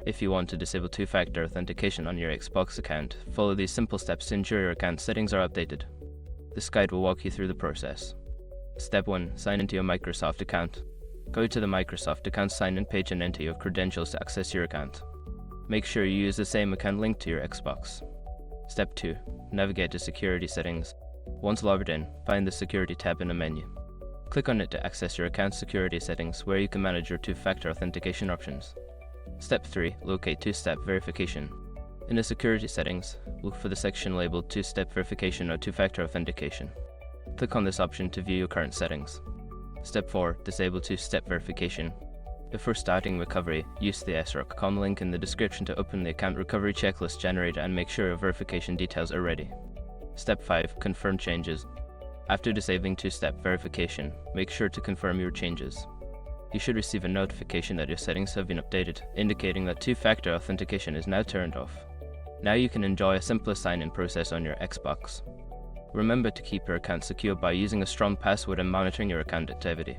If you want to disable two-factor authentication on your Xbox account, follow these simple steps to ensure your account settings are updated. This guide will walk you through the process. Step 1. Sign into your Microsoft account. Go to the Microsoft account sign-in page and enter your credentials to access your account. Make sure you use the same account linked to your Xbox. Step 2. Navigate to Security Settings. Once logged in, find the Security tab in the menu. Click on it to access your account security settings, where you can manage your two-factor authentication options. Step 3. Locate two-step verification. In the security settings, look for the section labeled two-step verification or two-factor authentication. Click on this option to view your current settings. Step 4. Disable two-step verification. Before starting recovery, use the sroc.com link in the description to open the account recovery checklist generator and make sure your verification details are ready. Step 5. Confirm changes. After disabling two-step verification, make sure to confirm your changes. You should receive a notification that your settings have been updated, indicating that two-factor authentication is now turned off. Now you can enjoy a simpler sign-in process on your Xbox. Remember to keep your account secure by using a strong password and monitoring your account activity.